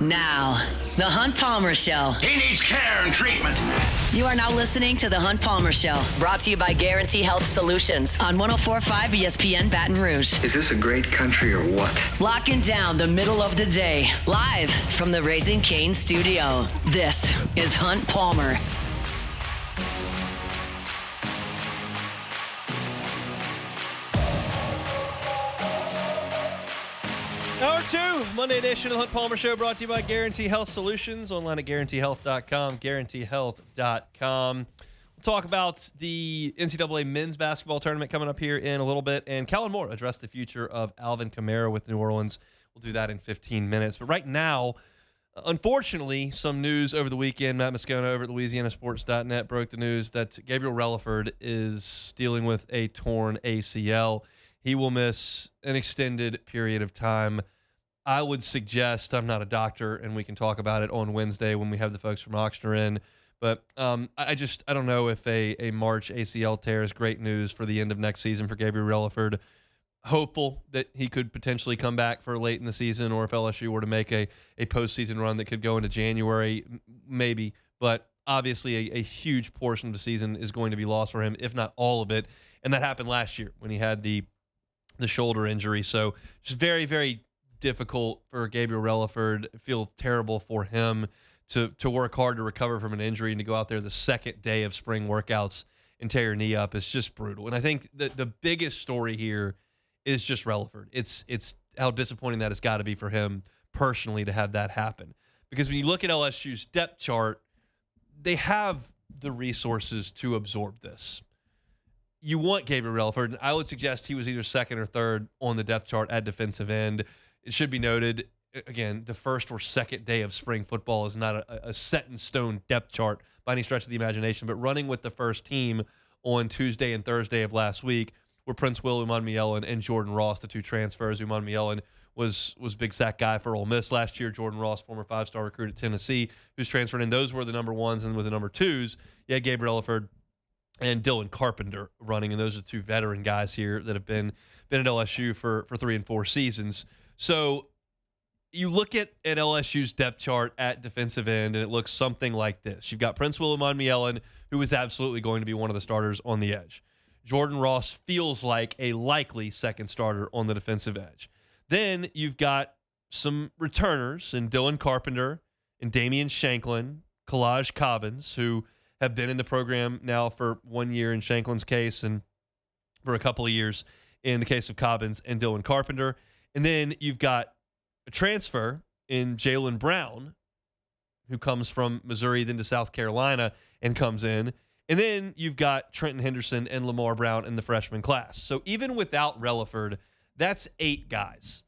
Now, The Hunt Palmer Show. He needs care and treatment. You are now listening to The Hunt Palmer Show, brought to you by Guarantee Health Solutions on 104.5 ESPN Baton Rouge. Is this a great country or what? Locking down the middle of the day, live from the Raising Cane studio. This is Hunt Palmer. Hour 2, Monday edition of the Hunt Palmer Show, brought to you by Guarantee Health Solutions, online at guaranteehealth.com, guaranteehealth.com. We'll talk about the NCAA men's basketball tournament coming up here in a little bit, and Kellen Moore address the future of Alvin Kamara with New Orleans. We'll do that in 15 minutes. But right now, unfortunately, some news over the weekend. Matt Moscona over at LouisianaSports.net broke the news that Gabriel Reliford is dealing with a torn ACL. He will miss an extended period of time. I would suggest, I'm not a doctor, and we can talk about it on Wednesday when we have the folks from Ochsner in, but I don't know if a March ACL tear is great news for the end of next season for Gabriel Reliford. Hopeful that he could potentially come back for late in the season, or if LSU were to make a postseason run that could go into January, maybe. But obviously a huge portion of the season is going to be lost for him, if not all of it. And that happened last year when he had the shoulder injury. So just very, very difficult for Gabriel Reliford. Feel terrible for him to work hard to recover from an injury and to go out there the second day of spring workouts and tear your knee up. It's just brutal. And I think the biggest story here is just Reliford. It's how disappointing that has got to be for him personally to have that happen. Because when you look at LSU's depth chart, they have the resources to absorb this. You want Gabriel Reliford, and I would suggest he was either second or third on the depth chart at defensive end. It should be noted, again, the first or second day of spring football is not a set-in-stone depth chart by any stretch of the imagination, but running with the first team on Tuesday and Thursday of last week were Prince Will Umanmielen and Jordan Ross, the two transfers. Umanmielen was big sack guy for Ole Miss last year. Jordan Ross, former five-star recruit at Tennessee, who's transferred in. Those were the number ones, and with the number twos, you had Gabriel Reliford and Dylan Carpenter running, and those are two veteran guys here that have been at LSU for 3 and 4 seasons. So you look at LSU's depth chart at defensive end, and it looks something like this. You've got Prince Will Umanmielen, who is absolutely going to be one of the starters on the edge. Jordan Ross feels like a likely second starter on the defensive edge. Then you've got some returners in Dylan Carpenter and Damian Shanklin, Kalaj Cobbins, who have been in the program now for 1 year in Shanklin's case and for a couple of years in the case of Cobbins and Dylan Carpenter. And then you've got a transfer in Jalen Brown, who comes from Missouri, then to South Carolina, and comes in. And then you've got Trenton Henderson and Lamar Brown in the freshman class. So even without Reliford, that's 8 guys.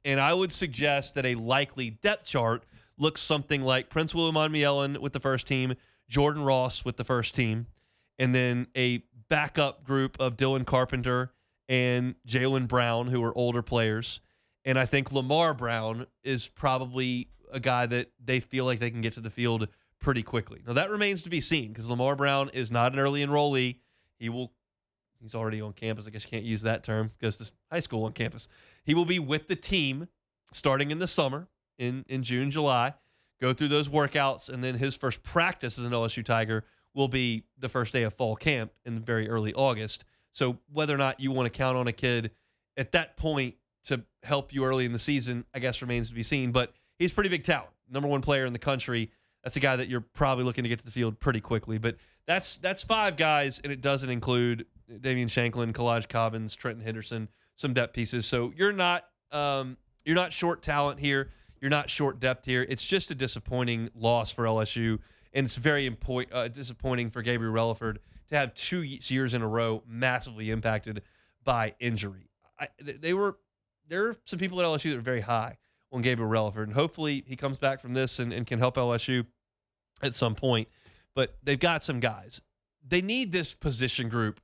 And I would suggest that a likely depth chart looks something like Prince Will Umanmielen with the first team, Jordan Ross with the first team, and then a backup group of Dylan Carpenter and Jalen Brown, who are older players. And I think Lamar Brown is probably a guy that they feel like they can get to the field pretty quickly. Now, that remains to be seen because Lamar Brown is not an early enrollee. He's already on campus. I guess you can't use that term because this high school on campus. He will be with the team starting in the summer in June, July. Go through those workouts, and then his first practice as an LSU Tiger will be the first day of fall camp in very early August. So whether or not you want to count on a kid at that point to help you early in the season, I guess remains to be seen. But he's pretty big talent. Number 1 player in the country. That's a guy that you're probably looking to get to the field pretty quickly. But that's 5 guys, and it doesn't include Damian Shanklin, Kalaj Cobbins, Trenton Henderson, some depth pieces. So you're not short talent here. You're not short depth here. It's just a disappointing loss for LSU, and it's very disappointing for Gabriel Reliford to have 2 years in a row massively impacted by injury. There are some people at LSU that are very high on Gabriel Reliford, and hopefully he comes back from this and can help LSU at some point. But they've got some guys. They need this position group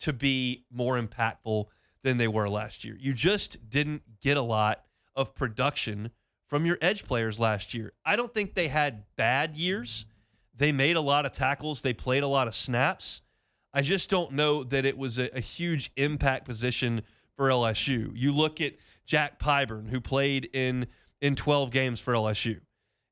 to be more impactful than they were last year. You just didn't get a lot of production from your edge players last year. I don't think they had bad years. They made a lot of tackles. They played a lot of snaps. I just don't know that it was a huge impact position for LSU. You look at Jack Pyburn, who played in 12 games for LSU.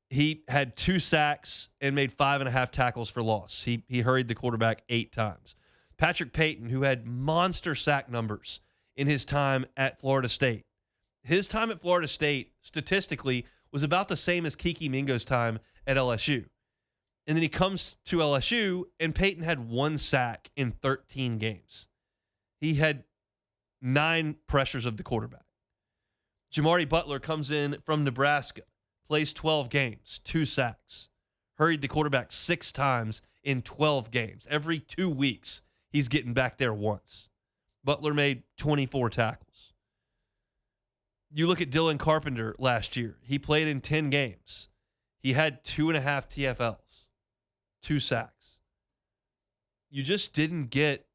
He had 2 sacks and made 5.5 tackles for loss. He hurried the quarterback 8 times. Patrick Payton, who had monster sack numbers in his time at Florida State. His time at Florida State, statistically, was about the same as Kiki Mingo's time at LSU. And then he comes to LSU, and Peyton had 1 sack in 13 games. He had 9 pressures of the quarterback. Jamari Butler comes in from Nebraska, plays 12 games, 2 sacks, hurried the quarterback 6 times in 12 games. Every 2 weeks, he's getting back there once. Butler made 24 tackles. You look at Dylan Carpenter last year. He played in 10 games. He had 2.5 TFLs, 2 sacks. You just didn't get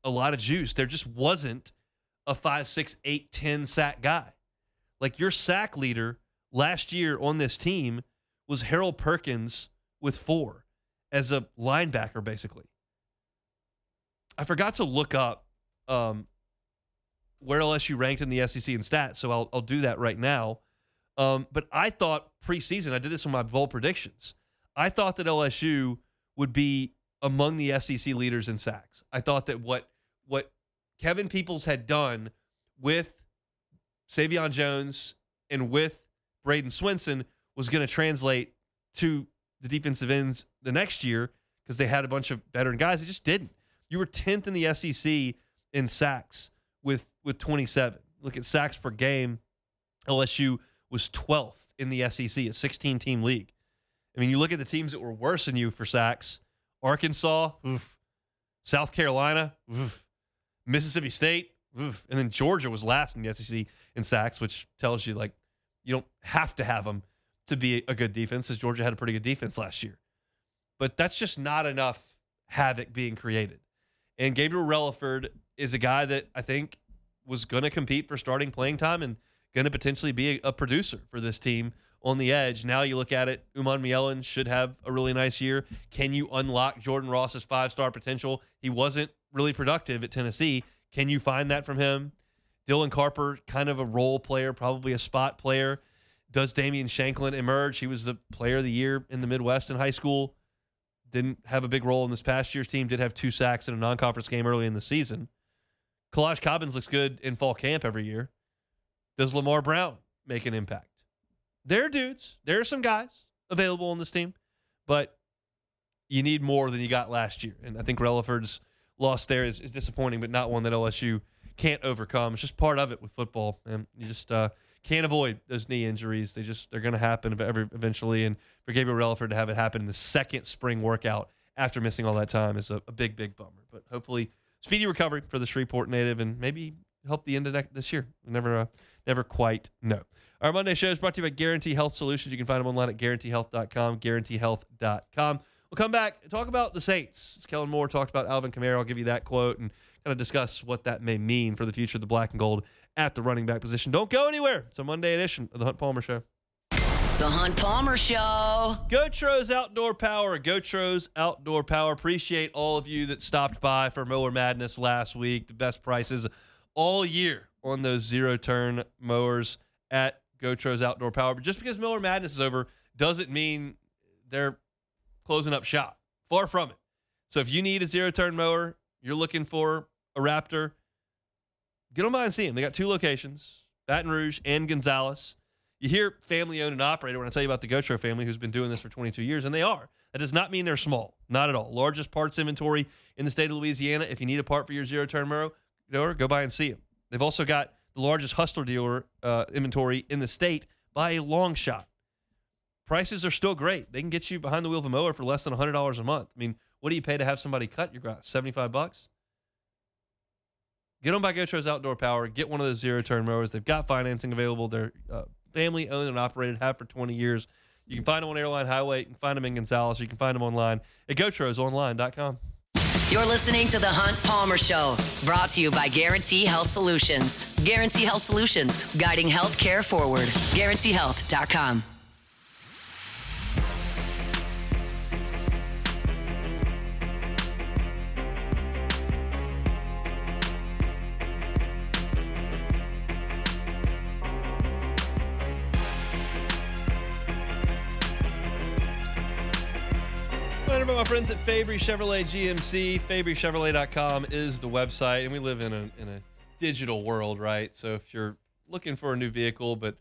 a lot of juice. There just wasn't a 5, 6, 8, 10 sack guy. Like your sack leader last year on this team was Harold Perkins with 4 as a linebacker, basically. I forgot to look up where LSU ranked in the SEC in stats, so I'll do that right now. But I thought preseason, I did this in my bold predictions, I thought that LSU would be among the SEC leaders in sacks. I thought that what Kevin Peoples had done with Savion Jones and with Braden Swinson was going to translate to the defensive ends the next year because they had a bunch of veteran guys. It just didn't. You were 10th in the SEC in sacks with 27. Look at sacks per game. LSU was 12th in the SEC, a 16-team league. I mean, you look at the teams that were worse than you for sacks. Arkansas, oof. South Carolina, oof. Mississippi State, oof. And then Georgia was last in the SEC in sacks, which tells you, like, you don't have to have them to be a good defense, as Georgia had a pretty good defense last year. But that's just not enough havoc being created. And Gabriel Reliford is a guy that I think was going to compete for starting playing time and going to potentially be a producer for this team on the edge. Now you look at it, Uman Mielen should have a really nice year. Can you unlock Jordan Ross's 5-star potential? He wasn't really productive at Tennessee. Can you find that from him? Dylan Carper, kind of a role player, probably a spot player. Does Damian Shanklin emerge? He was the player of the year in the Midwest in high school. Didn't have a big role in this past year's team. Did have 2 sacks in a non-conference game early in the season. Kalaj Cobbins looks good in fall camp every year. Does Lamar Brown make an impact? There are dudes. There are some guys available on this team, but you need more than you got last year. And I think Reliford's loss there is disappointing, but not one that LSU can't overcome. It's just part of it with football, and you just can't avoid those knee injuries. They're going to happen eventually. And for Gabriel Reliford to have it happen in the second spring workout after missing all that time is a big, big bummer. But hopefully, speedy recovery for the Shreveport native, and maybe help the end of this year. Never quite know. Our Monday show is brought to you by Guarantee Health Solutions. You can find them online at guaranteehealth.com, guaranteehealth.com. We'll come back and talk about the Saints. Kellen Moore talked about Alvin Kamara. I'll give you that quote and kind of discuss what that may mean for the future of the black and gold at the running back position. Don't go anywhere. It's a Monday edition of the Hunt Palmer Show. The Hunt Palmer Show. Gotros Outdoor Power. Gotros Outdoor Power. Appreciate all of you that stopped by for Mower Madness last week. The best prices all year on those zero-turn mowers at Gotros Outdoor Power. But just because Mower Madness is over doesn't mean they're closing up shop. Far from it. So if you need a zero-turn mower, you're looking for a Raptor, get on by and see them. They got 2 locations, Baton Rouge and Gonzales. You hear family-owned and operated when I tell you about the Gotro family who's been doing this for 22 years, and they are. That does not mean they're small. Not at all. Largest parts inventory in the state of Louisiana. If you need a part for your zero-turn mower, go by and see them. They've also got the largest Hustler dealer inventory in the state by a long shot. Prices are still great. They can get you behind the wheel of a mower for less than $100 a month. I mean, what do you pay to have somebody cut your grass? $75? Get on by Gotros Outdoor Power. Get one of those zero-turn mowers. They've got financing available. They're family-owned and operated, have for 20 years. You can find them on Airline Highway. You can find them in Gonzales. You can find them online at GoTrosOnline.com. You're listening to The Hunt Palmer Show, brought to you by Guarantee Health Solutions. Guarantee Health Solutions, guiding healthcare forward. GuaranteeHealth.com. Reminder about my friends at Fabry Chevrolet GMC. FabryChevrolet.com is the website, and we live in a digital world, right? So if you're looking for a new vehicle but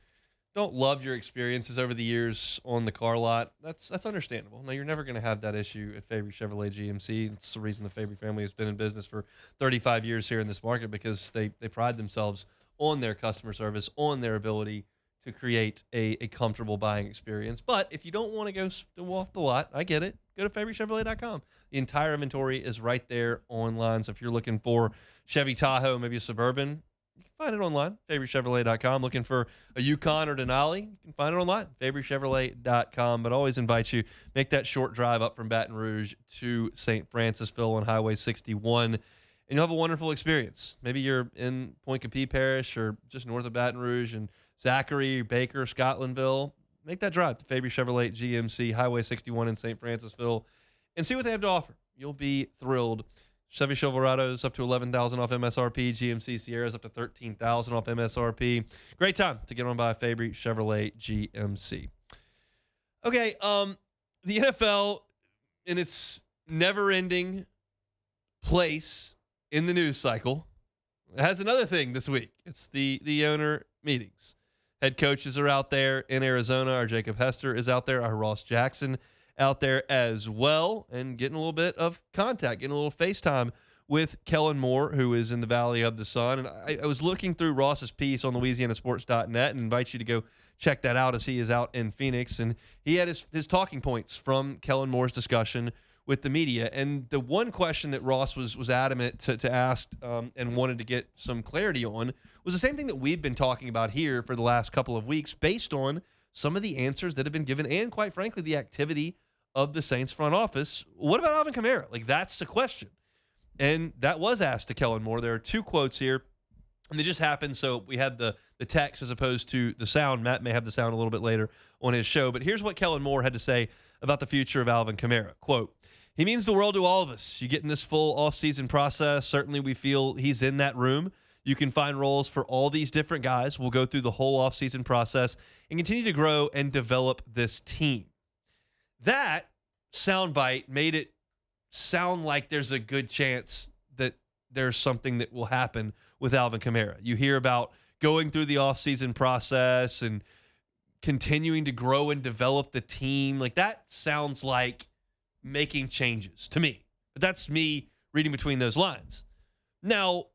don't love your experiences over the years on the car lot, that's understandable. Now, you're never going to have that issue at Fabry Chevrolet GMC. It's the reason the Fabry family has been in business for 35 years here in this market, because they pride themselves on their customer service, on their ability to create a comfortable buying experience. But if you don't want to go off the lot, I get it. Go to FabryChevrolet.com. The entire inventory is right there online. So if you're looking for Chevy Tahoe, maybe a Suburban, you can find it online, FabryChevrolet.com. Looking for a Yukon or Denali, you can find it online, FabryChevrolet.com. But always invite you, make that short drive up from Baton Rouge to St. Francisville on Highway 61, and you'll have a wonderful experience. Maybe you're in Point Capee Parish or just north of Baton Rouge and Zachary, Baker, Scotlandville. Make that drive to Fabry Chevrolet GMC, Highway 61 in St. Francisville, and see what they have to offer. You'll be thrilled. Chevy Silverado's up to $11,000 off MSRP. GMC Sierra's up to $13,000 off MSRP. Great time to get on by Fabry Chevrolet GMC. Okay, the NFL, in its never-ending place in the news cycle, has another thing this week. It's the owner meetings. Head coaches are out there in Arizona. Our Jacob Hester is out there. Our Ross Jackson out there as well, and getting a little bit of contact, getting a little FaceTime with Kellen Moore, who is in the Valley of the Sun. And I was looking through Ross's piece on LouisianaSports.net and invite you to go check that out as he is out in Phoenix. And he had his talking points from Kellen Moore's discussion with the media. And the one question that Ross was adamant to ask and wanted to get some clarity on was the same thing that we've been talking about here for the last couple of weeks, based on some of the answers that have been given and, quite frankly, the activity of the Saints front office. What about Alvin Kamara? Like, that's the question. And that was asked to Kellen Moore. There are two quotes here, and they just happened, so we had the text as opposed to the sound. Matt may have the sound a little bit later on his show, but here's what Kellen Moore had to say about the future of Alvin Kamara. Quote, "He means the world to all of us. You get in this full offseason process. Certainly we feel he's in that room. You can find roles for all these different guys. We'll go through the whole offseason process and continue to grow and develop this team." That soundbite made it sound like there's a good chance that there's something that will happen with Alvin Kamara. You hear about going through the offseason process and continuing to grow and develop the team. Like, that sounds like making changes to me. But that's me reading between those lines. Now,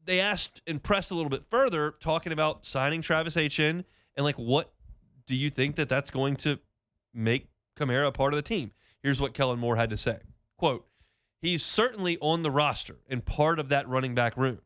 they asked and pressed a little bit further, talking about signing Travis Etienne, and like, what do you think that that's going to make Kamara a part of the team? Here's what Kellen Moore had to say. Quote, "He's certainly on the roster and part of that running back room.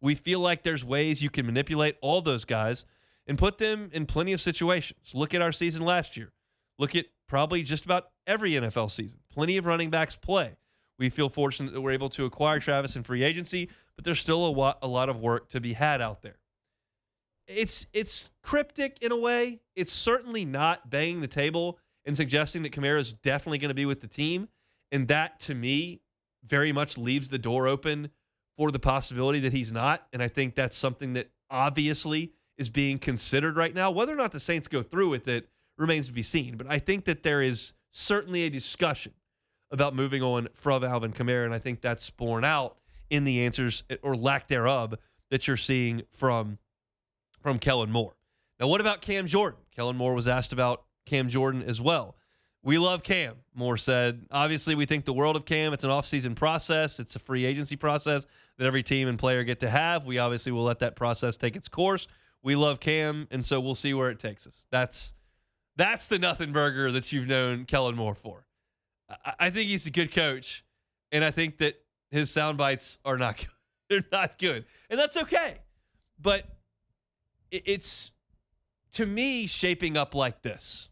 We feel like there's ways you can manipulate all those guys and put them in plenty of situations. Look at our season last year. Look at probably just about every NFL season. Plenty of running backs play. We feel fortunate that we're able to acquire Travis in free agency, but there's still a lot of work to be had out there." It's cryptic in a way. It's certainly not banging the table and suggesting that Kamara is definitely going to be with the team. And that, to me, very much leaves the door open for the possibility that he's not. And I think that's something that obviously is being considered right now. Whether or not the Saints go through with it remains to be seen. But I think that there is certainly a discussion about moving on from Alvin Kamara, and I think that's borne out in the answers, or lack thereof, that you're seeing from Kellen Moore. Now, what about Cam Jordan? Kellen Moore was asked about Cam Jordan as well. "We love Cam," Moore said. "Obviously, we think the world of Cam. It's an offseason process. It's a free agency process that every team and player get to have. We obviously will let that process take its course. We love Cam, and so we'll see where it takes us." That's the nothing burger that you've known Kellen Moore for. I think he's a good coach, and I think that his sound bites are not good. They're not good, and that's okay. But it's, to me, shaping up like this.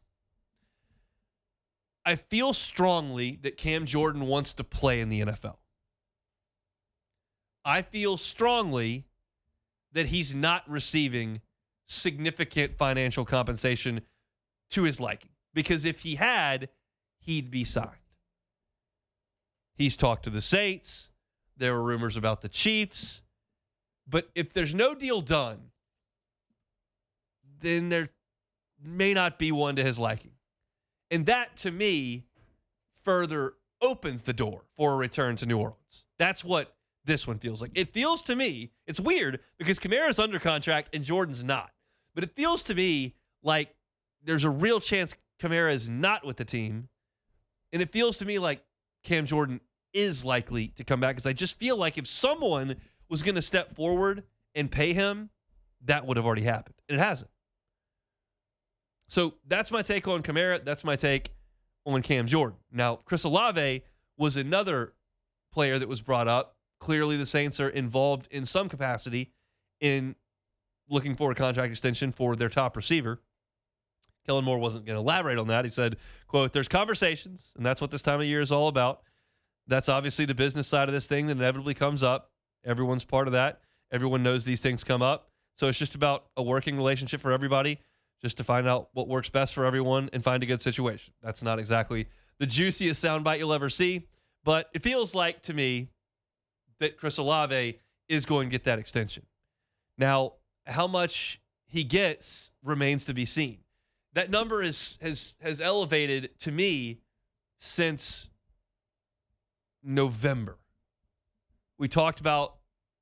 I feel strongly that Cam Jordan wants to play in the NFL. I feel strongly that he's not receiving significant financial compensation to his liking, because if he had, he'd be signed. He's talked to the Saints. There were rumors about the Chiefs. But if there's no deal done, then there may not be one to his liking. And that, to me, further opens the door for a return to New Orleans. That's what this one feels like. It feels to me, it's weird because Kamara's under contract and Jordan's not. But it feels to me like there's a real chance Kamara is not with the team. And it feels to me like Cam Jordan is likely to come back because I just feel like if someone was going to step forward and pay him, that would have already happened. And it hasn't. So that's my take on Kamara. That's my take on Cam Jordan. Now, Chris Olave was another player that was brought up. Clearly, the Saints are involved in some capacity in looking for a contract extension for their top receiver. Kellen Moore wasn't going to elaborate on that. He said, quote, "There's conversations, and that's what this time of year is all about. That's obviously the business side of this thing that inevitably comes up. Everyone's part of that. Everyone knows these things come up. So it's just about a working relationship for everybody, just to find out what works best for everyone and find a good situation." That's not exactly the juiciest soundbite you'll ever see, but it feels like to me that Chris Olave is going to get that extension. Now, how much he gets remains to be seen. That number has elevated to me since November. We talked about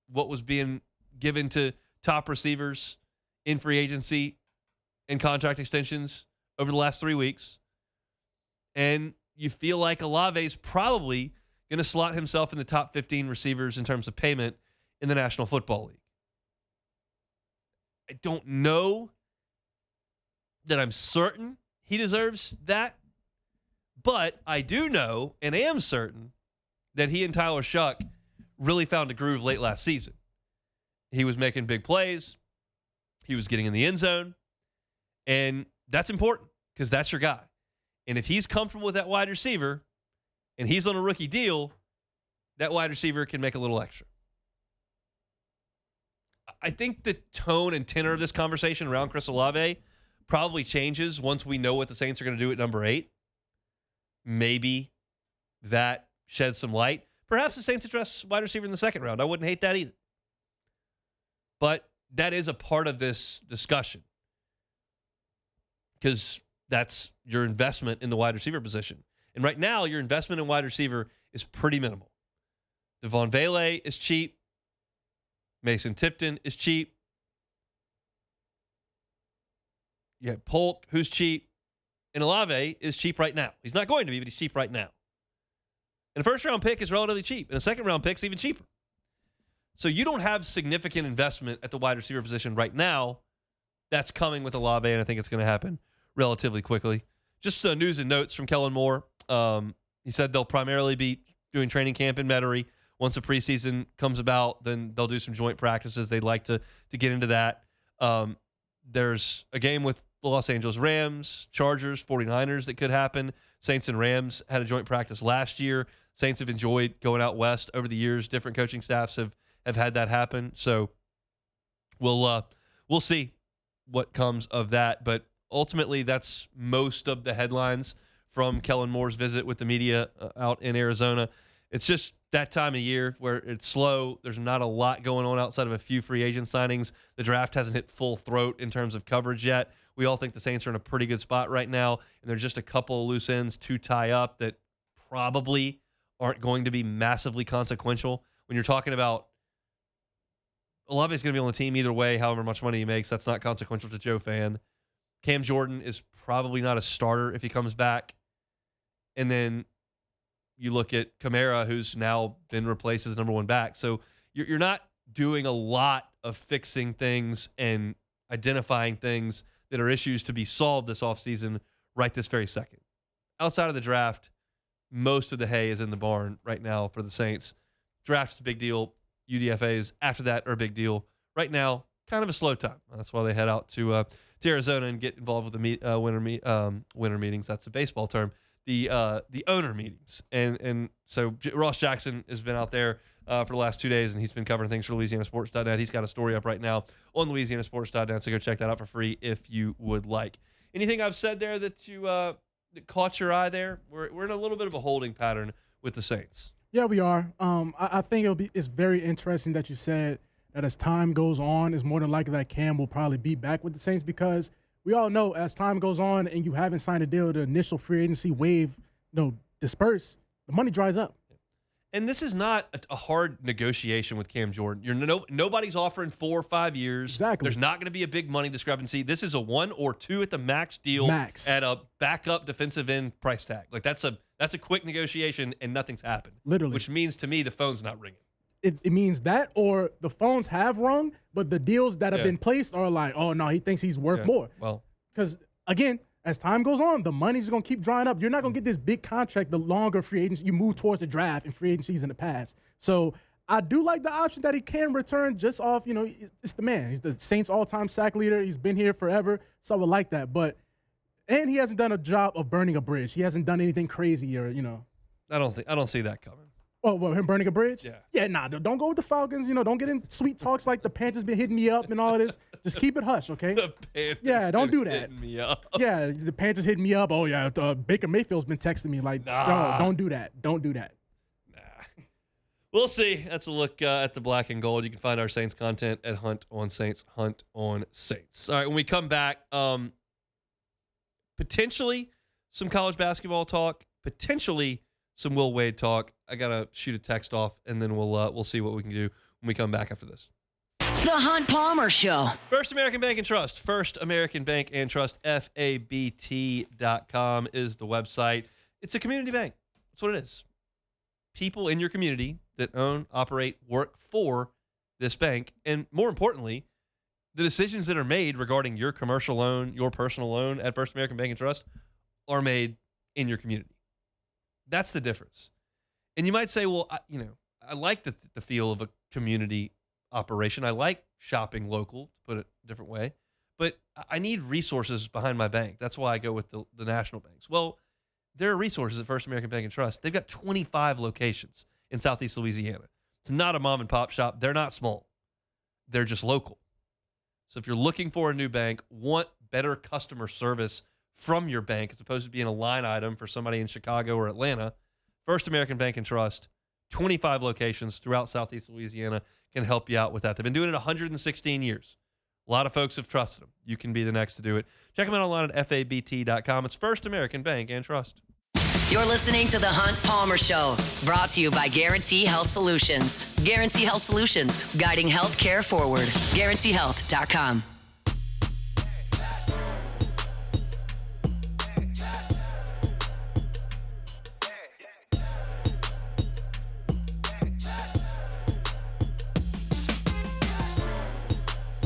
what was being given to top receivers in free agency and contract extensions over the last 3 weeks. And you feel like Olave's probably going to slot himself in the top 15 receivers in terms of payment in the National Football League. I don't know that I'm certain he deserves that, but I do know and am certain that he and Tyler Shuck really found a groove late last season. He was making big plays. He was getting in the end zone. And that's important because that's your guy. And if he's comfortable with that wide receiver and he's on a rookie deal, that wide receiver can make a little extra. I think the tone and tenor of this conversation around Chris Olave probably changes once we know what the Saints are going to do at number 8. Maybe that sheds some light. Perhaps the Saints address wide receiver in the second round. I wouldn't hate that either. But that is a part of this discussion because that's your investment in the wide receiver position. And right now, your investment in wide receiver is pretty minimal. Devon Vele is cheap. Mason Tipton is cheap. You have Polk, who's cheap. And Olave is cheap right now. He's not going to be, but he's cheap right now. And a first-round pick is relatively cheap. And a second-round pick is even cheaper. So you don't have significant investment at the wide receiver position right now. That's coming with Olave, and I think it's going to happen relatively quickly. Just news and notes from Kellen Moore. He said they'll primarily be doing training camp in Metairie. Once the preseason comes about, then they'll do some joint practices. They'd like to get into that. There's a game with the Los Angeles Rams, Chargers, 49ers that could happen. Saints and Rams had a joint practice last year. Saints have enjoyed going out west over the years. Different coaching staffs have had that happen. So we'll see what comes of that. But ultimately, that's most of the headlines from Kellen Moore's visit with the media out in Arizona. It's just that time of year where it's slow. There's not a lot going on outside of a few free agent signings. The draft hasn't hit full throat in terms of coverage yet. We all think the Saints are in a pretty good spot right now, and there's just a couple of loose ends to tie up that probably aren't going to be massively consequential. When you're talking about Olave's going to be on the team either way, however much money he makes, that's not consequential to Joe Fan. Cam Jordan is probably not a starter if he comes back. And then you look at Kamara, who's now been replaced as number 1 back. So you're not doing a lot of fixing things and identifying things that are issues to be solved this offseason right this very second. Outside of the draft, most of the hay is in the barn right now for the Saints. Draft's a big deal. UDFAs after that are a big deal. Right now, kind of a slow time. That's why they head out to Arizona and get involved with the winter meetings. That's a baseball term. The owner meetings. And so Ross Jackson has been out there for the last 2 days, and he's been covering things for LouisianaSports.net. He's got a story up right now on LouisianaSports.net, so go check that out for free if you would like. Anything I've said there that you that caught your eye there? We're in a little bit of a holding pattern with the Saints. Yeah, we are. I think it's very interesting that you said that as time goes on, it's more than likely that Cam will probably be back with the Saints because we all know as time goes on and you haven't signed a deal, the initial free agency wave, disperse, the money dries up. And this is not a hard negotiation with Cam Jordan. Nobody's offering 4 or 5 years. Exactly. There's not going to be a big money discrepancy. This is a 1 or 2 at the max deal at a backup defensive end price tag. Like that's a quick negotiation and nothing's happened. Literally. Which means to me the phone's not ringing. It means that, or the phones have rung, but the deals that have been placed are like, oh no, he thinks he's worth more. Well, because again, as time goes on, the money's going to keep drying up. You're not going to get this big contract the longer free agency you move towards the draft and free agencies in the past. So I do like the option that he can return just off, it's the man. He's the Saints all-time sack leader. He's been here forever, so I would like that. And he hasn't done a job of burning a bridge. He hasn't done anything crazy or, I don't see that coming. Oh, well, him burning a bridge? Yeah. Yeah, nah, don't go with the Falcons. Don't get in sweet talks like the Panthers been hitting me up and all of this. Just keep it hush, okay? The Panthers don't do that. hitting me up. Yeah, the Panthers hitting me up. Oh, yeah, Baker Mayfield's been texting me like, no, don't do that. Don't do that. Nah. We'll see. That's a look at the black and gold. You can find our Saints content at Hunt on Saints, Hunt on Saints. All right, when we come back, potentially some college basketball talk, potentially some Will Wade talk. I gotta shoot a text off, and then we'll see what we can do when we come back after this. The Hunt Palmer Show. First American Bank and Trust. First American Bank and Trust. FABT.com is the website. It's a community bank. That's what it is. People in your community that own, operate, work for this bank, and more importantly, the decisions that are made regarding your commercial loan, your personal loan at First American Bank and Trust are made in your community. That's the difference. And you might say, well, I like the feel of a community operation. I like shopping local, to put it a different way. But I need resources behind my bank. That's why I go with the national banks. Well, there are resources at First American Bank and Trust. They've got 25 locations in Southeast Louisiana. It's not a mom and pop shop. They're not small. They're just local. So if you're looking for a new bank, want better customer service from your bank as opposed to being a line item for somebody in Chicago or Atlanta, First American Bank and Trust, 25 locations throughout Southeast Louisiana, can help you out with that. They've been doing it 116 years. A lot of folks have trusted them. You can be the next to do it. Check them out online at FABT.com. It's First American Bank and Trust. You're listening to The Hunt Palmer Show, brought to you by Guarantee Health Solutions. Guarantee Health Solutions, guiding healthcare forward. GuaranteeHealth.com.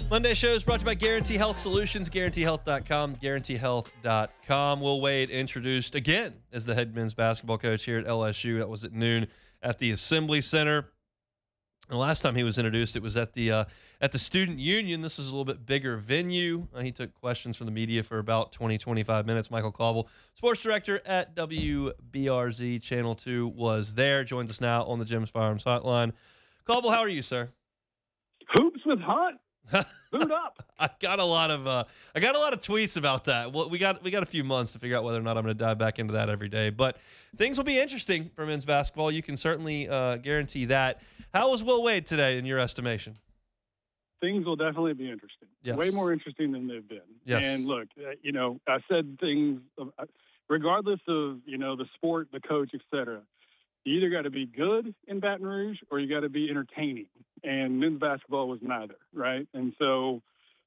Monday show is brought to you by Guarantee Health Solutions, GuaranteeHealth.com, GuaranteeHealth.com. Will Wade introduced again as the head men's basketball coach here at LSU. That was at noon at the Assembly Center. The last time he was introduced, it was at the Student Union. This is a little bit bigger venue. He took questions from the media for about 20, 25 minutes. Michael Cauble, sports director at WBRZ Channel 2, was there. Joins us now on the Jim's Firearms Hotline. Cauble, how are you, sir? Hoops with Hunt. Boot up. I got a lot of tweets about that. Well, we got a few months to figure out whether or not I'm going to dive back into that every day. But things will be interesting for men's basketball. You can certainly guarantee that. How was Will Wade today, in your estimation? Things will definitely be interesting. Yes. Way more interesting than they've been. Yes. And look, I said things regardless of the sport, the coach, etc. You either got to be good in Baton Rouge or you got to be entertaining. And men's basketball was neither, right? And so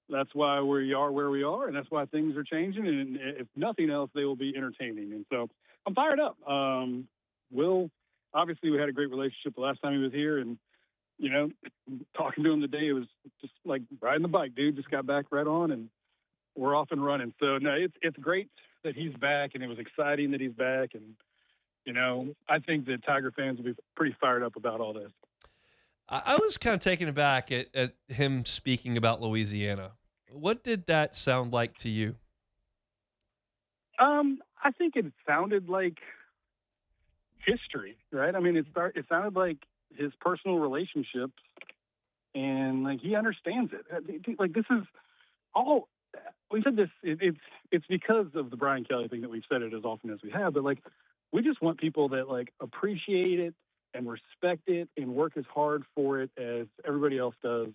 that's why we are where we are, and that's why things are changing. And if nothing else, they will be entertaining. And so I'm fired up. Will, obviously, we had a great relationship the last time he was here. And, talking to him today, it was just like riding the bike, dude. Just got back right on, and we're off and running. So, no, it's great that he's back, and it was exciting that he's back. And, I think that Tiger fans will be pretty fired up about all this. I was kind of taken aback at him speaking about Louisiana. What did that sound like to you? I think it sounded like history, right? I mean, it sounded like his personal relationships, and like he understands it. Like this is all we said. This it's because of the Brian Kelly thing that we've said it as often as we have. But like, we just want people that like appreciate it and respect it and work as hard for it as everybody else does,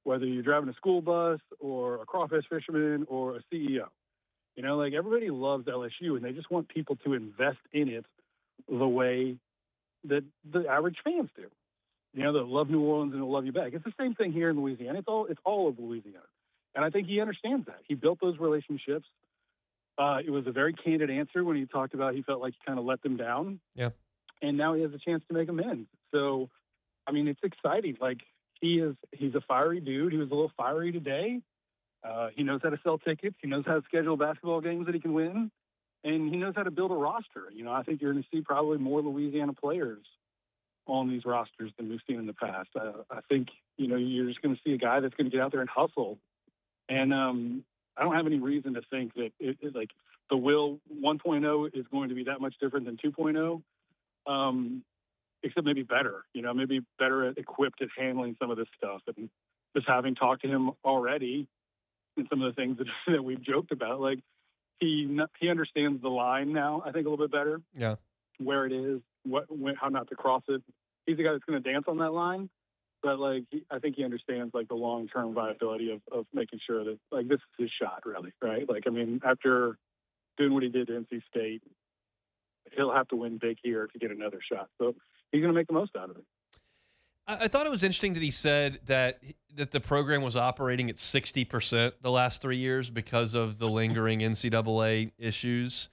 whether you're driving a school bus or a crawfish fisherman or a CEO. Like everybody loves LSU and they just want people to invest in it the way that the average fans do. You know, they'll love New Orleans and they'll love you back. It's the same thing here in Louisiana. It's all of Louisiana. And I think he understands that. He built those relationships. It was a very candid answer when he talked about he felt like he kind of let them down. Yeah. And now he has a chance to make amends. So, I mean, it's exciting. Like, he's a fiery dude. He was a little fiery today. He knows how to sell tickets. He knows how to schedule basketball games that he can win. And he knows how to build a roster. You know, I think you're going to see probably more Louisiana players on these rosters than we've seen in the past. I think, you know, you're just going to see a guy that's going to get out there and hustle. And I don't have any reason to think that like the Will 1.0 is going to be that much different than 2.0, except maybe better, you know, maybe better equipped at handling some of this stuff. And just having talked to him already and some of the things that we've joked about, like he understands the line now, I think, a little bit better. Yeah. Where it is, how not to cross it. He's the guy that's going to dance on that line, but like I think he understands like the long-term viability of making sure that like this is his shot, really, right? Like, I mean, after doing what he did to NC State, he'll have to win big here to get another shot. So he's going to make the most out of it. I thought it was interesting that he said that the program was operating at 60% the last 3 years because of the lingering NCAA issues.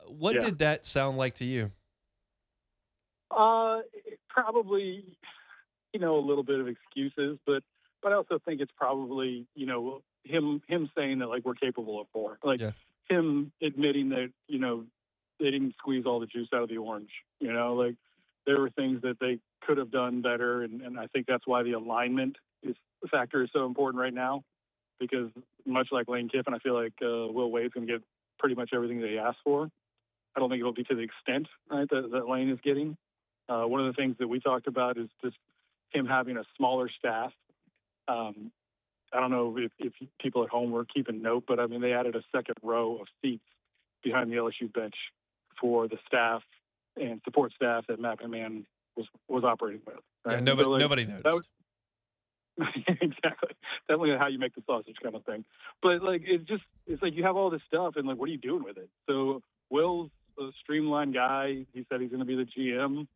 What did that sound like to you? Probably, you know, a little bit of excuses, but I also think it's probably, you know, him saying that like we're capable of more, like him admitting that, you know, they didn't squeeze all the juice out of the orange, you know, like there were things that they could have done better. And I think that's why the alignment factor is so important right now, because much like Lane Kiffin, I feel like Will Wade's going to get pretty much everything that he asked for. I don't think it'll be to the extent, right, that Lane is getting. One of the things that we talked about is just him having a smaller staff. I don't know if people at home were keeping note, but I mean, they added a second row of seats behind the LSU bench for the staff and support staff that Matt McMahon was operating with. Right? Yeah, nobody noticed. Exactly. Definitely how you make the sausage kind of thing. But like, it's like you have all this stuff and like, what are you doing with it? So Will's a streamlined guy. He said he's going to be the GM.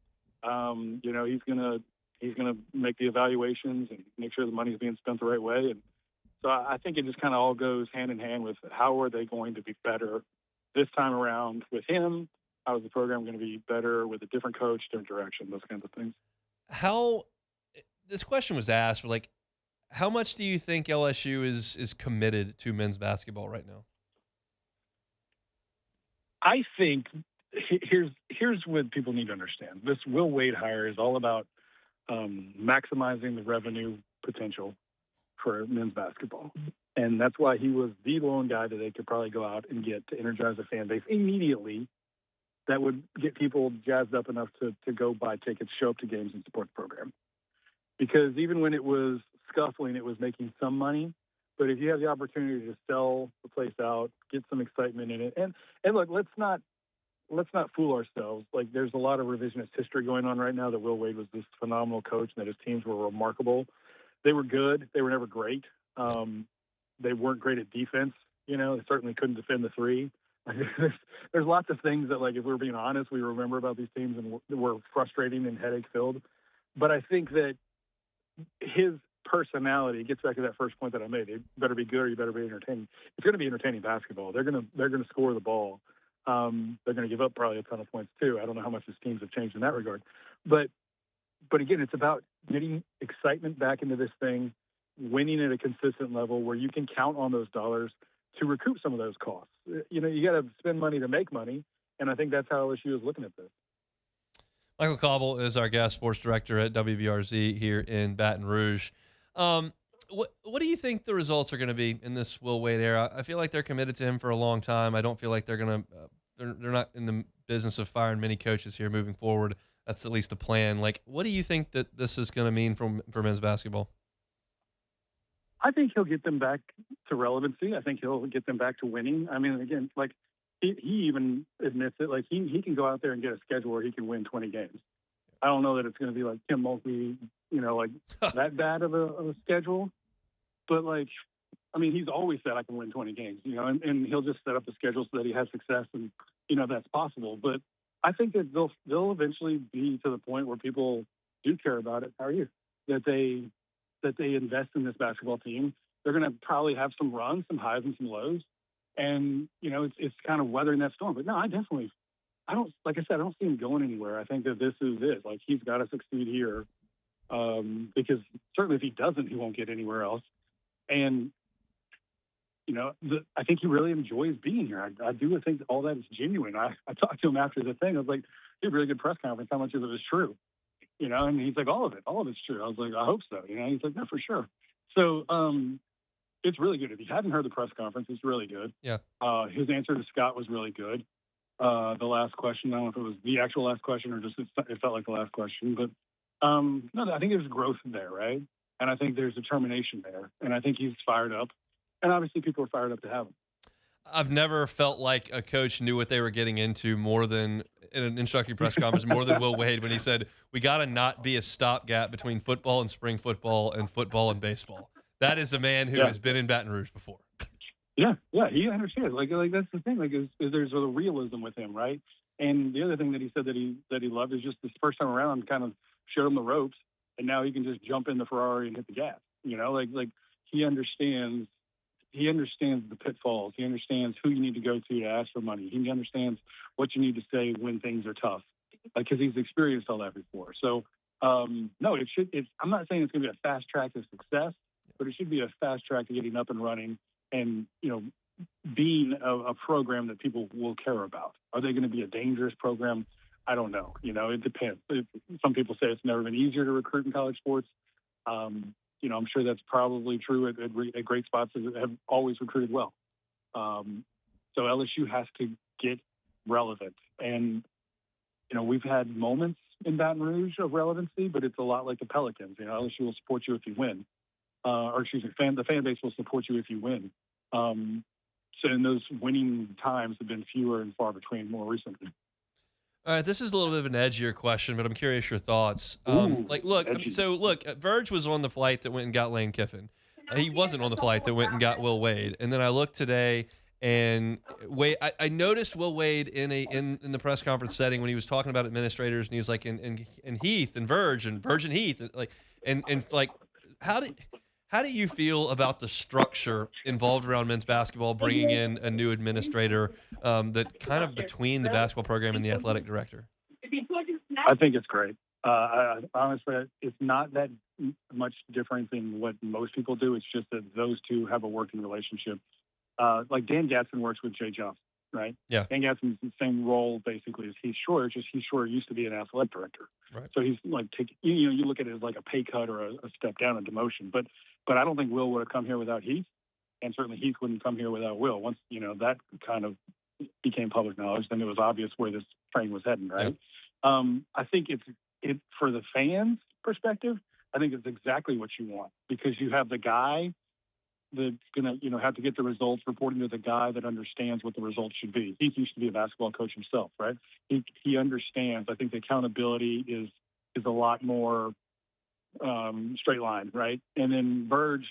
You know, he's going to make the evaluations and make sure the money is being spent the right way. And so I think it just kind of all goes hand in hand with how are they going to be better this time around with him? How is the program going to be better with a different coach, different direction, those kinds of things? This question was asked, but like, how much do you think LSU is committed to men's basketball right now? I think here's what people need to understand. This Will Wade hire is all about maximizing the revenue potential for men's basketball. And that's why he was the lone guy that they could probably go out and get to energize a fan base immediately that would get people jazzed up enough to go buy tickets, show up to games, and support the program. Because even when it was scuffling, it was making some money. But if you have the opportunity to sell the place out, get some excitement in it, and look, let's not fool ourselves. Like, there's a lot of revisionist history going on right now that Will Wade was this phenomenal coach and that his teams were remarkable. They were good. They were never great. They weren't great at defense. You know, they certainly couldn't defend the three. There's lots of things that, like, if we're being honest, we remember about these teams and were frustrating and headache filled. But I think that his personality gets back to that first point that I made. It better be good or you better be entertaining. It's going to be entertaining basketball. They're going to score the ball. They're going to give up probably a ton of points too. I don't know how much his teams have changed in that regard, but again, it's about getting excitement back into this thing, winning at a consistent level where you can count on those dollars to recoup some of those costs. You know, you got to spend money to make money, and I think that's how LSU is looking at this. Michael Cauble is our guest sports director at WBRZ here in Baton Rouge. What do you think the results are going to be in this Will Wade era? I feel like they're committed to him for a long time. I don't feel like they're going to they're not in the business of firing many coaches here moving forward. That's at least a plan. Like, what do you think that this is going to mean for men's basketball? I think he'll get them back to relevancy. I think he'll get them back to winning. I mean, again, like he even admits it. Like he can go out there and get a schedule where he can win 20 games. I don't know that it's going to be like Tim Mulkey, you know, like that bad of a schedule. But like, I mean, he's always said I can win 20 games, you know, and he'll just set up the schedule so that he has success, and you know that's possible. But I think that they'll eventually be to the point where people do care about it. How are you? That they invest in this basketball team. They're going to probably have some runs, some highs and some lows, and it's kind of weathering that storm. But no, I don't, like I said, I don't see him going anywhere. I think that this is it. Like, he's got to succeed here, because certainly if he doesn't, he won't get anywhere else. And I think he really enjoys being here. I do think all that is genuine. I talked to him after the thing. I was like, "You had a really good press conference. How much of it is true?" And he's like, "All of it. All of it's true." I was like, "I hope so." He's like, "No, for sure." So it's really good. If you hadn't heard the press conference, it's really good. Yeah. His answer to Scott was really good. The last question, I don't know if it was the actual last question or just it felt like the last question, but no, I think there's growth there, right? And I think there's determination there, and I think he's fired up. And obviously, people are fired up to have him. I've never felt like a coach knew what they were getting into more than in an introductory press conference, more than Will Wade when he said, "We got to not be a stopgap between football and spring football and baseball." That is a man who has been in Baton Rouge before. Yeah, he understands. Like that's the thing. Like, is there's a realism with him, right? And the other thing that he said that he loved is just this first time around, kind of showed him the ropes, and now he can just jump in the Ferrari and hit the gas. Like he understands. He understands the pitfalls. He understands who you need to go to ask for money. He understands what you need to say when things are tough, because he's experienced all that before. So, no, it should. I'm not saying it's going to be a fast track to success, but it should be a fast track to getting up and running and being a program that people will care about. Are they going to be a dangerous program? I don't know. It depends. Some people say it's never been easier to recruit in college sports. I'm sure that's probably true at great spots that have always recruited well. So LSU has to get relevant. And, we've had moments in Baton Rouge of relevancy, but it's a lot like the Pelicans. LSU will support you if you win. The fan base will support you if you win. So in those winning times have been fewer and far between more recently. All right, this is a little bit of an edgier question, but I'm curious your thoughts. Verge was on the flight that went and got Lane Kiffin. He wasn't on the flight that went and got Will Wade. And then I looked today, and I noticed Will Wade in the press conference setting when he was talking about administrators, and he was like, and Heath and Verge and Heath, how do you feel about the structure involved around men's basketball, bringing in a new administrator that kind of between the basketball program and the athletic director? I think it's great. Honestly, it's not that much different than what most people do. It's just that those two have a working relationship. Like Dan Gatson works with Jay Johnson, right? Yeah. Dan Gatson's the same role basically as Heath Shore. Just Heath Shore used to be an athletic director. Right. So he's like you look at it as like a pay cut or a step down, a demotion. But I don't think Will would have come here without Heath, and certainly Heath wouldn't come here without Will. Once that kind of became public knowledge, then it was obvious where this train was heading, right? Yeah. I think it's for the fans' perspective. I think it's exactly what you want, because you have the guy that's going to have to get the results, reporting to the guy that understands what the results should be. Heath used to be a basketball coach himself, right? He understands. I think the accountability is a lot more straight line, right? And then Verge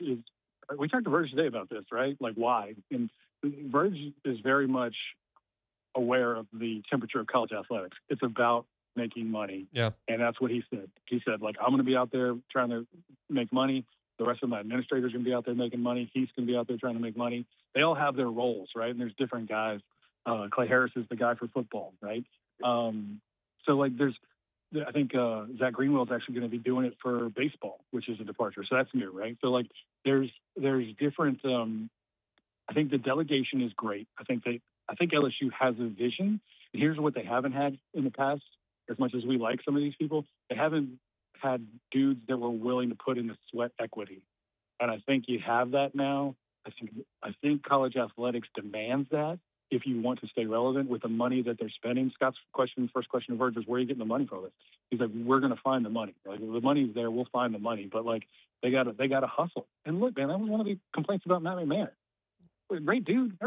we talked to Verge today about this, right? Like, why? And Verge is very much aware of the temperature of college athletics. It's about making money. Yeah. And that's what he said. He said, like, I'm going to be out there trying to make money. The rest of my administrators are going to be out there making money. He's going to be out there trying to make money. They all have their roles, right? And there's different guys. Clay Harris is the guy for football, right? So, like, I think Zach Greenwell is actually going to be doing it for baseball, which is a departure. So that's new, right? So, like, there's different. I think the delegation is great. I think LSU has a vision. And here's what they haven't had in the past. As much as we like some of these people, they haven't had dudes that were willing to put in the sweat equity. And I think you have that now. I think college athletics demands that if you want to stay relevant with the money that they're spending. Scott's first question of Verge was, where are you getting the money from this? He's like, we're going to find the money. Like, the money's there, we'll find the money. But like, they got to hustle. And look, man, that was one of the complaints about Matt McMahon. Great dude.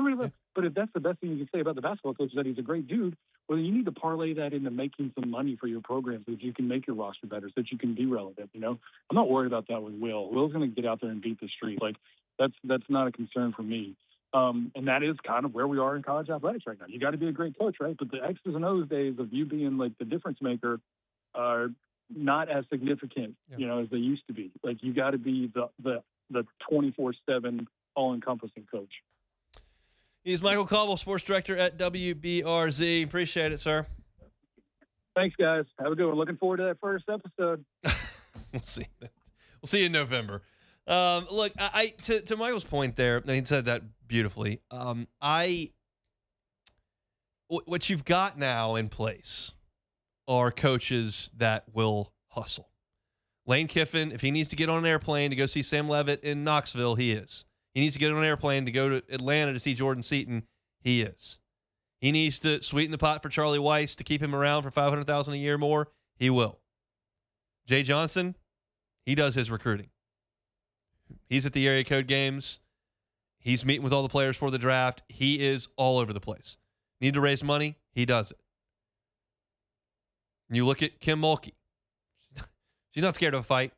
But if that's the best thing you can say about the basketball coach, is that he's a great dude, well, you need to parlay that into making some money for your program so that you can make your roster better, so that you can be relevant. I'm not worried about that with Will. Will's going to get out there and beat the street. Like, that's not a concern for me. And that is kind of where we are in college athletics right now. You got to be a great coach, right? But the X's and O's days of you being like the difference maker are not as significant, as they used to be. Like you got to be the 24/7 all-encompassing coach. He's Michael Cauble, sports director at WBRZ. Appreciate it, sir. Thanks, guys. Have a good one. Looking forward to that first episode. We'll see. We'll see you in November. Look, to Michael's point there, and he said that beautifully. What you've got now in place are coaches that will hustle. Lane Kiffin, if he needs to get on an airplane to go see Sam Levitt in Knoxville, he is. He needs to get on an airplane to go to Atlanta to see Jordan Seaton, he is. He needs to sweeten the pot for Charlie Weiss to keep him around for $500,000 a year more, he will. Jay Johnson, he does his recruiting. He's at the area code games. He's meeting with all the players for the draft. He is all over the place. Need to raise money? He does it. You look at Kim Mulkey. She's not scared of a fight.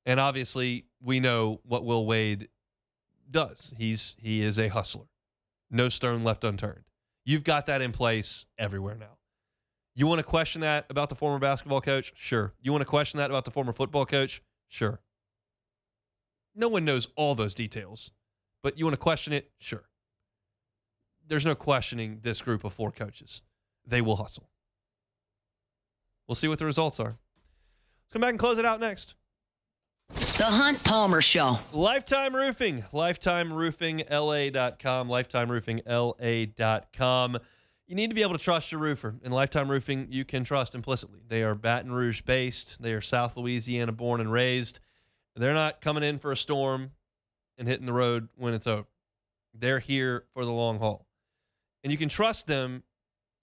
And obviously, we know what Will Wade does. He is a hustler. No stone left unturned. You've got that in place everywhere now. You want to question that about the former basketball coach? Sure. You want to question that about the former football coach? Sure. No one knows all those details, but you want to question it? Sure. There's no questioning this group of 4 coaches. They will hustle. We'll see what the results are. Let's come back and close it out next. The Hunt Palmer Show. Lifetime Roofing. LifetimeRoofingLA.com. LifetimeRoofingLA.com. You need to be able to trust your roofer. And Lifetime Roofing, you can trust implicitly. They are Baton Rouge based. They are South Louisiana born and raised. They're not coming in for a storm and hitting the road when it's over. They're here for the long haul. And you can trust them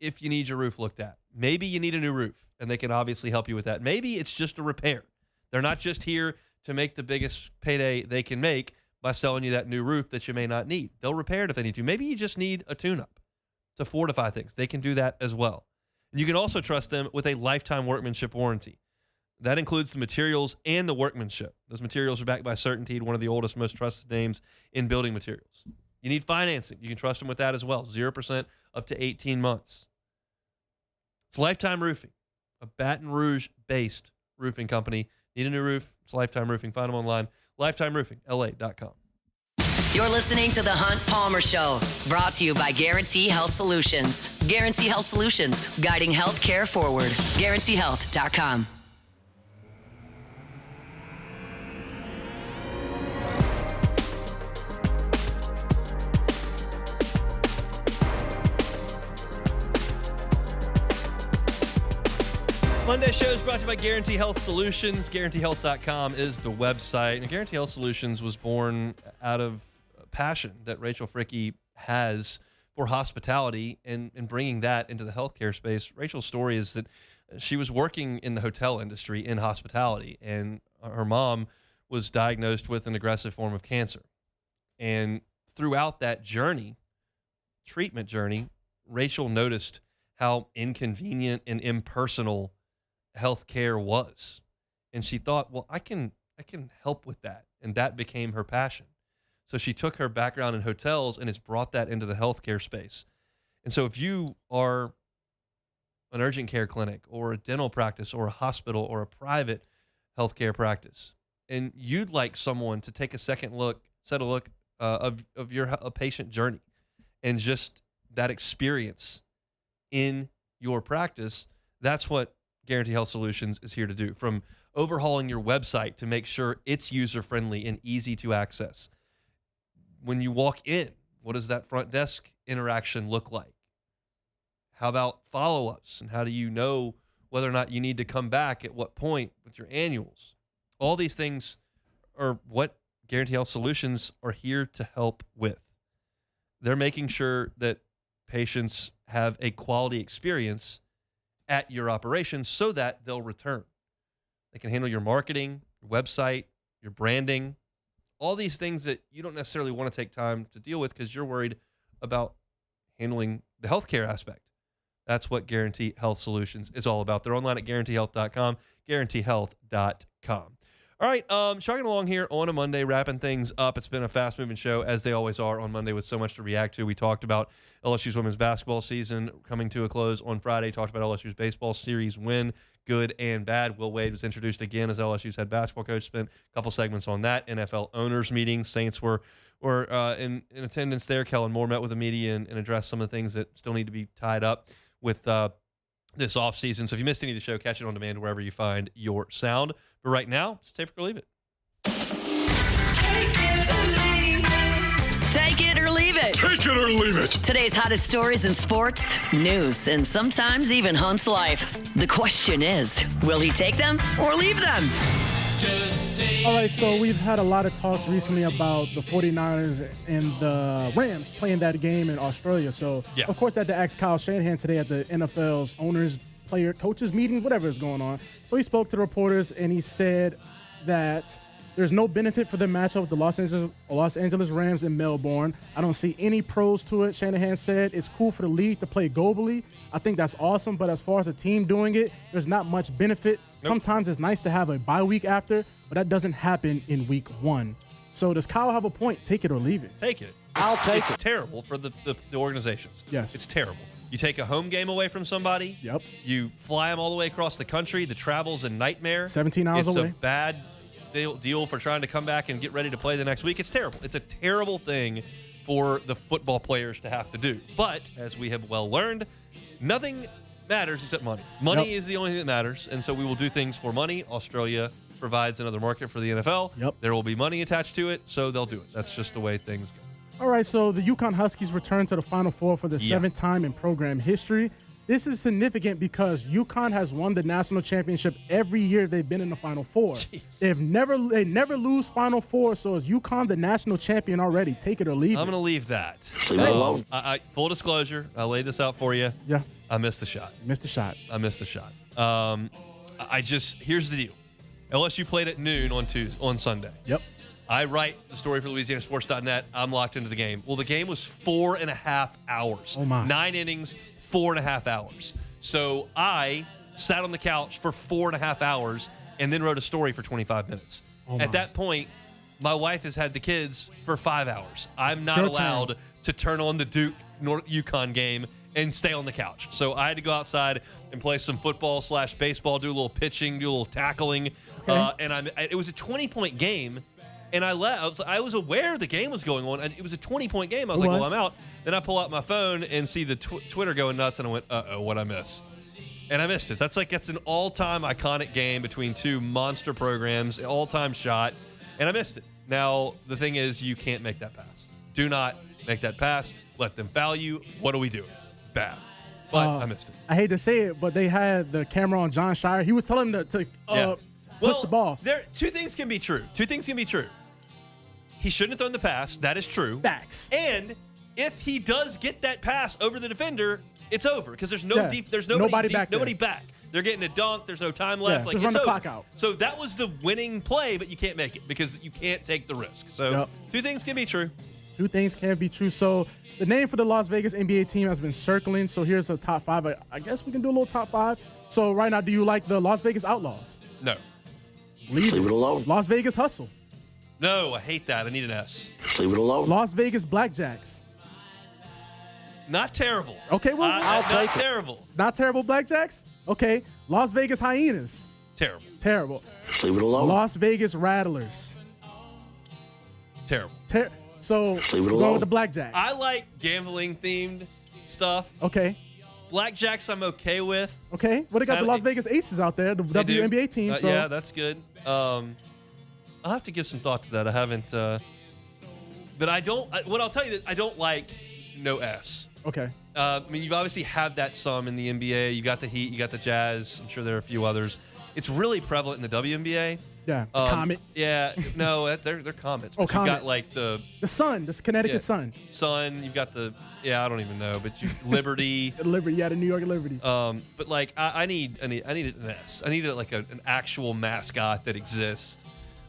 if you need your roof looked at. Maybe you need a new roof, and they can obviously help you with that. Maybe it's just a repair. They're not just here to make the biggest payday they can make by selling you that new roof that you may not need. They'll repair it if they need to. Maybe you just need a tune-up to fortify things. They can do that as well. And you can also trust them with a lifetime workmanship warranty. That includes the materials and the workmanship. Those materials are backed by Certainteed, one of the oldest, most trusted names in building materials. You need financing. You can trust them with that as well. 0% up to 18 months. It's Lifetime Roofing, a Baton Rouge-based roofing company. Need a new roof? It's Lifetime Roofing. Find them online. LifetimeRoofingLA.com. You're listening to The Hunt Palmer Show, brought to you by Guarantee Health Solutions. Guarantee Health Solutions, guiding healthcare forward. GuaranteeHealth.com. Monday show is brought to you by Guarantee Health Solutions. GuaranteeHealth.com is the website. And Guarantee Health Solutions was born out of passion that Rachel Fricke has for hospitality and bringing that into the healthcare space. Rachel's story is that she was working in the hotel industry in hospitality, and her mom was diagnosed with an aggressive form of cancer. And throughout that journey, treatment journey, Rachel noticed how inconvenient and impersonal healthcare was. And she thought, well, I can help with that. And that became her passion. So she took her background in hotels and has brought that into the healthcare space. And so if you are an urgent care clinic or a dental practice or a hospital or a private healthcare practice, and you'd like someone to take a set a look of your patient journey and just that experience in your practice, that's what Guarantee Health Solutions is here to do. From overhauling your website to make sure it's user-friendly and easy to access. When you walk in, what does that front desk interaction look like? How about follow-ups? And how do you know whether or not you need to come back at what point with your annuals? All these things are what Guarantee Health Solutions are here to help with. They're making sure that patients have a quality experience at your operation so that they'll return. They can handle your marketing, your website, your branding, all these things that you don't necessarily want to take time to deal with because you're worried about handling the healthcare aspect. That's what Guarantee Health Solutions is all about. They're online at GuaranteeHealth.com, GuaranteeHealth.com. All All right, chugging along here on a Monday, wrapping things up. It's been a fast-moving show, as they always are on Monday, with so much to react to. We talked about LSU's women's basketball season coming to a close on Friday. Talked about LSU's baseball series win, good and bad. Will Wade was introduced again as LSU's head basketball coach. Spent a couple segments on that. NFL owners meeting. Saints were in attendance there. Kellen Moore met with the media and addressed some of the things that still need to be tied up with this offseason. So if you missed any of the show, catch it on demand wherever you find your sound. But right now, it's take it or leave it. Take it or leave it. Take it or leave it. Take it or leave it. Today's hottest stories in sports, news, and sometimes even Hunt's life. The question is, will he take them or leave them? All right, so we've had a lot of talks recently about the 49ers and the Rams playing that game in Australia. So, Of course, I had to ask Kyle Shanahan today at the NFL's owners, player, coaches meeting, whatever is going on. So he spoke to the reporters, and he said that there's no benefit for the matchup with the Los Angeles Rams in Melbourne. I don't see any pros to it. Shanahan said it's cool for the league to play globally. I think that's awesome, but as far as the team doing it, there's not much benefit. Nope. Sometimes it's nice to have a bye week after, but that doesn't happen in week one. So does Kyle have a point? Take it or leave it. Take it. I'll take it. It's terrible for the organizations. Yes. It's terrible. You take a home game away from somebody. Yep. You fly them all the way across the country. The travel's a nightmare. 17 hours away. It's a bad deal for trying to come back and get ready to play the next week. It's terrible. It's a terrible thing for the football players to have to do. But as we have well learned, nothing matters except money. Money is the only thing that matters, and so we will do things for money. Australia provides another market for the NFL. Yep. There will be money attached to it, so they'll do it. That's just the way things go. All right, so the UConn Huskies return to the Final Four for the seventh time in program history. This is significant because UConn has won the national championship every year they've been in the Final Four. Jeez. They never lose Final Four, so is UConn the national champion already? Take it or leave it. I'm going to leave that. Leave it alone. Full disclosure, I laid this out for you. Yeah. I missed the shot. Missed the shot. I missed the shot. Here's the deal. LSU played at noon on Sunday. Yep. I write the story for LouisianaSports.net. I'm locked into the game. Well, the game was 4.5 hours. Oh, my. 9 innings, 4.5 hours. So I sat on the couch for 4.5 hours and then wrote a story for 25 minutes. Oh, At that point, my wife has had the kids for 5 hours. I'm not your allowed turn. to turn on the Duke-UConn game and stay on the couch. So I had to go outside and play some football/baseball, do a little pitching, do a little tackling. Okay. It was a 20-point game. And I left. I was aware the game was going on. And it was a 20-point game. I was like, well, I'm out. Then I pull out my phone and see the Twitter going nuts. And I went, uh-oh, what'd I miss? And I missed it. That's an all-time iconic game between two monster programs, all-time shot. And I missed it. Now, the thing is, you can't make that pass. Do not make that pass. Let them foul you. What are we doing? Bad. But I missed it. I hate to say it, but they had the camera on John Shire. He was telling them to push the ball. Two things can be true. He shouldn't have thrown the pass. That is true. Facts. And if he does get that pass over the defender, it's over because there's nobody back. They're getting a dunk. There's no time left. Just run the clock out. So that was the winning play, but you can't make it because you can't take the risk. So Two things can be true. Two things can be true. So the name for the Las Vegas NBA team has been circling. So here's a top five. I guess we can do a little top five. So right now, do you like the Las Vegas Outlaws? No. Leave it alone. Las Vegas Hustle. No, I hate that. I need an S. Leave it alone. Las Vegas Blackjacks. Not terrible. Okay, well, I'll take it. Not terrible. Not terrible Blackjacks? Okay. Las Vegas Hyenas. Terrible. Terrible. Leave it alone. Las Vegas Rattlers. Terrible. So Leave it we're going alone. with the Blackjacks. I like gambling-themed stuff. Okay. Blackjacks I'm okay with. Okay. Well, they got the Kinda- Las Vegas Aces out there, the They do. WNBA team. So Yeah, that's good. I'll have to give some thought to that. I haven't, but I don't. What I'll tell you is I don't like no S. Okay. I mean, you've obviously had that some in the NBA. You got the Heat, you got the Jazz. I'm sure there are a few others. It's really prevalent in the WNBA. Yeah. Comet. Yeah, no, they're Comets. Oh, But you've got Comets. like the The Sun. This Connecticut yeah, Sun. Sun. You've got the I don't even know, but Liberty. The Liberty. Yeah, the New York Liberty. But like I need an S. I need like an actual mascot that exists.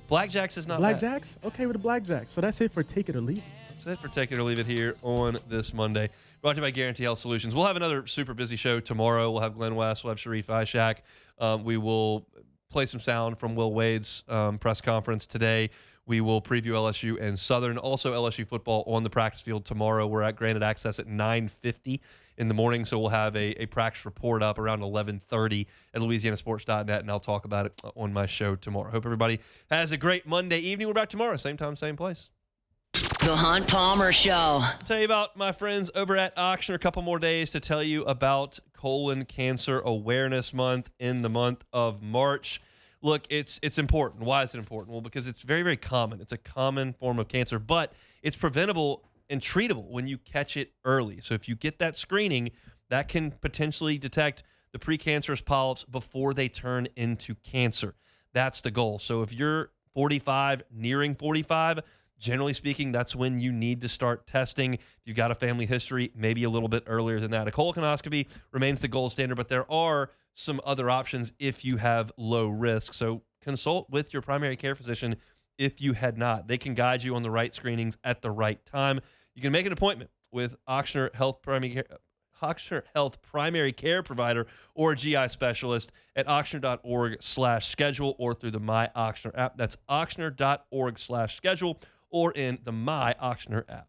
Blackjacks is not bad. Blackjacks? Okay with the Blackjacks. So that's it for Take It or Leave It. That's it for Take It or Leave It here on this Monday. Brought to you by Guarantee Health Solutions. We'll have another super busy show tomorrow. We'll have Glenn West. We'll have Sharif Ishak. We will play some sound from Will Wade's press conference today. We will preview LSU and Southern. Also, LSU football on the practice field tomorrow. We're at Granted Access at 9:50 in the morning, so we'll have a practice report up around 11:30 at LouisianaSports.net, and I'll talk about it on my show tomorrow. Hope everybody has a great Monday evening. We're back tomorrow, same time, same place. The Hunt Palmer Show. I'll tell you about my friends over at Ochsner. A couple more days to tell you about Colon Cancer Awareness Month in the month of March. Look, it's important. Why is it important? Well, because it's very, very common. It's a common form of cancer, but it's preventable and treatable when you catch it early. So if you get that screening, that can potentially detect the precancerous polyps before they turn into cancer. That's the goal. So if you're 45, nearing 45, generally speaking, that's when you need to start testing. If you've got a family history, maybe a little bit earlier than that. A colonoscopy remains the gold standard, but there are some other options if you have low risk. So consult with your primary care physician if you had not. They can guide you on the right screenings at the right time. You can make an appointment with Ochsner Health Primary Care Provider or a GI specialist at ochsner.org/schedule or through the My Ochsner app. That's ochsner.org/schedule or in the My Ochsner app.